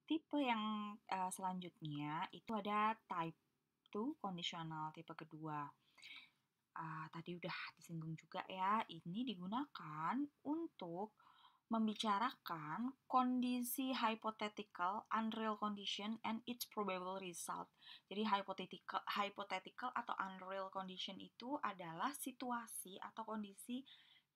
Tipe yang selanjutnya itu ada type 2 conditional, tipe kedua. Tadi udah disinggung juga ya, ini digunakan untuk membicarakan kondisi hypothetical, unreal condition, and its probable result. Jadi hypothetical atau unreal condition itu adalah situasi atau kondisi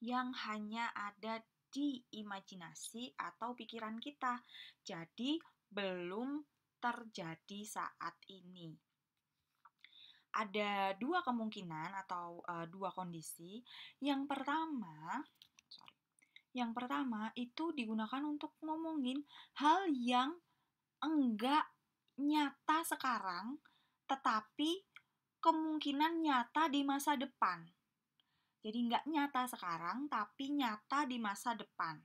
yang hanya ada di imajinasi atau pikiran kita. Jadi belum terjadi saat ini. Ada dua kemungkinan atau dua kondisi. Yang pertama itu digunakan untuk ngomongin hal yang enggak nyata sekarang, tetapi kemungkinan nyata di masa depan. Jadi enggak nyata sekarang, tapi nyata di masa depan.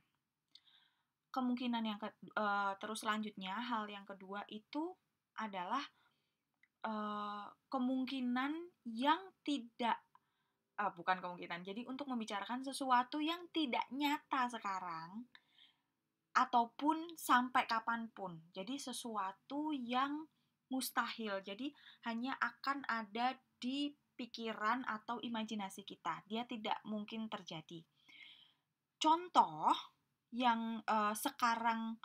Kemungkinan terus selanjutnya, hal yang kedua itu adalah kemungkinan yang tidak bukan kemungkinan. Jadi untuk membicarakan sesuatu yang tidak nyata sekarang ataupun sampai kapanpun. Jadi sesuatu yang mustahil. Jadi hanya akan ada di pikiran atau imajinasi kita. Dia tidak mungkin terjadi. Contoh yang sekarang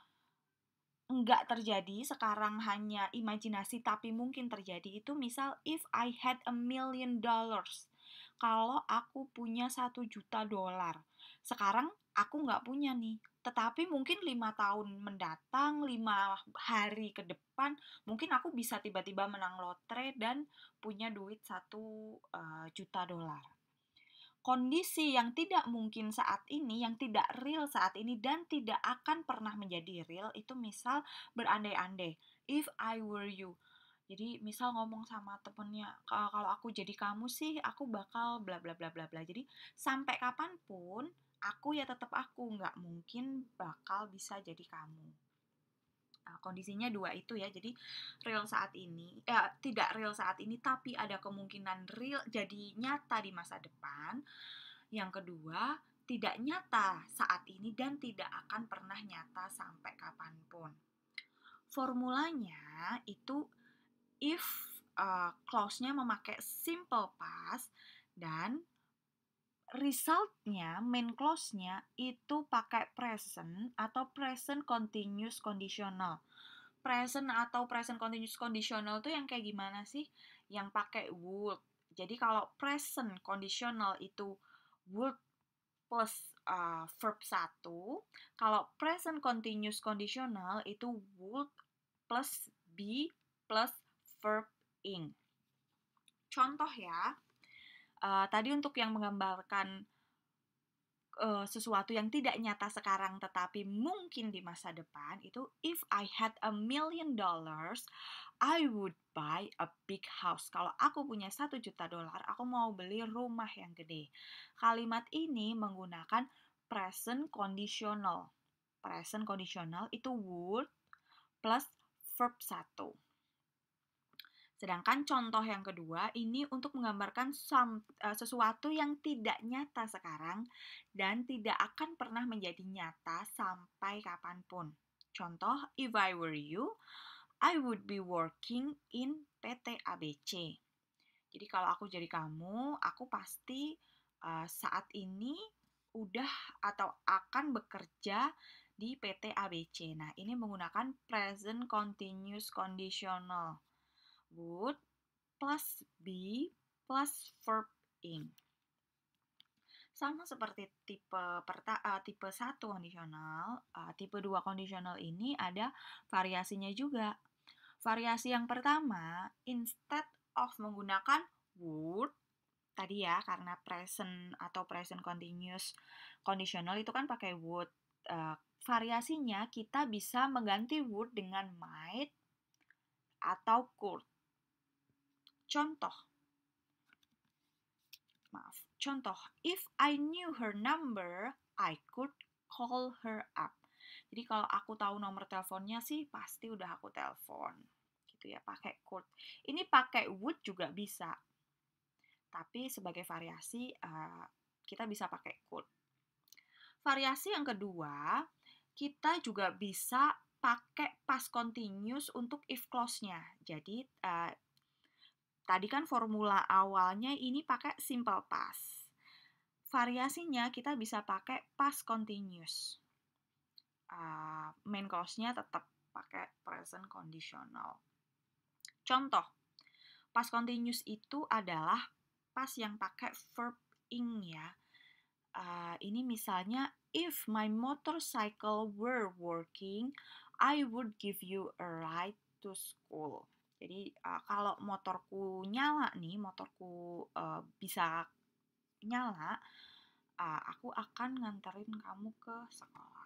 enggak terjadi, sekarang hanya imajinasi tapi mungkin terjadi itu misal if I had $1,000,000. Kalau aku punya $1 juta. Sekarang aku nggak punya nih. Tetapi mungkin 5 tahun mendatang, 5 hari ke depan, mungkin aku bisa tiba-tiba menang lotre dan punya duit $1 juta. Kondisi yang tidak mungkin saat ini, yang tidak real saat ini, dan tidak akan pernah menjadi real, itu misal berandai-andai. If I were you. Jadi misal ngomong sama temennya, kalau aku jadi kamu sih, aku bakal bla bla bla bla bla. Jadi sampai kapanpun, aku ya tetap aku, nggak mungkin bakal bisa jadi kamu. Kondisinya dua itu ya, jadi real saat ini, tidak real saat ini, tapi ada kemungkinan real jadi nyata di masa depan. Yang kedua, tidak nyata saat ini dan tidak akan pernah nyata sampai kapanpun. Formulanya itu if clause-nya memakai simple past dan resultnya, main clause-nya itu pakai present atau present continuous conditional. Present atau present continuous conditional itu yang kayak gimana sih? Yang pakai would. Jadi kalau present conditional itu would plus verb 1, kalau present continuous conditional itu would plus be plus verb ing. Contoh ya, tadi untuk yang menggambarkan sesuatu yang tidak nyata sekarang tetapi mungkin di masa depan itu if I had $1,000,000 I would buy a big house. Kalau aku punya $1 juta, aku mau beli rumah yang gede. Kalimat ini menggunakan present conditional. Present conditional itu would plus verb 1. Sedangkan contoh yang kedua ini untuk menggambarkan sesuatu yang tidak nyata sekarang dan tidak akan pernah menjadi nyata sampai kapanpun. Contoh, if I were you, I would be working in PT ABC. Jadi kalau aku jadi kamu, aku pasti saat ini udah atau akan bekerja di PT ABC. Nah, ini menggunakan present continuous conditional. Would plus be plus verb ing. Sama seperti tipe 1 kondisional, tipe 2 kondisional ini ada variasinya juga. Variasi yang pertama, instead of menggunakan would, tadi ya karena present atau present continuous conditional itu kan pakai would. Variasinya kita bisa mengganti would dengan might atau could. Contoh, if I knew her number, I could call her up. Jadi kalau aku tahu nomor teleponnya sih pasti udah aku telepon. Gitu ya, pakai could. Ini pakai would juga bisa. Tapi sebagai variasi kita bisa pakai could. Variasi yang kedua, kita juga bisa pakai past continuous untuk if clause-nya. Jadi tadi kan formula awalnya ini pakai simple past. Variasinya kita bisa pakai past continuous. Main clause-nya tetap pakai present conditional. Contoh, past continuous itu adalah past yang pakai verb ing ya. Ini misalnya, if my motorcycle were working, I would give you a ride to school. Jadi kalau motorku nyala nih, motorku bisa nyala, aku akan nganterin kamu ke sekolah.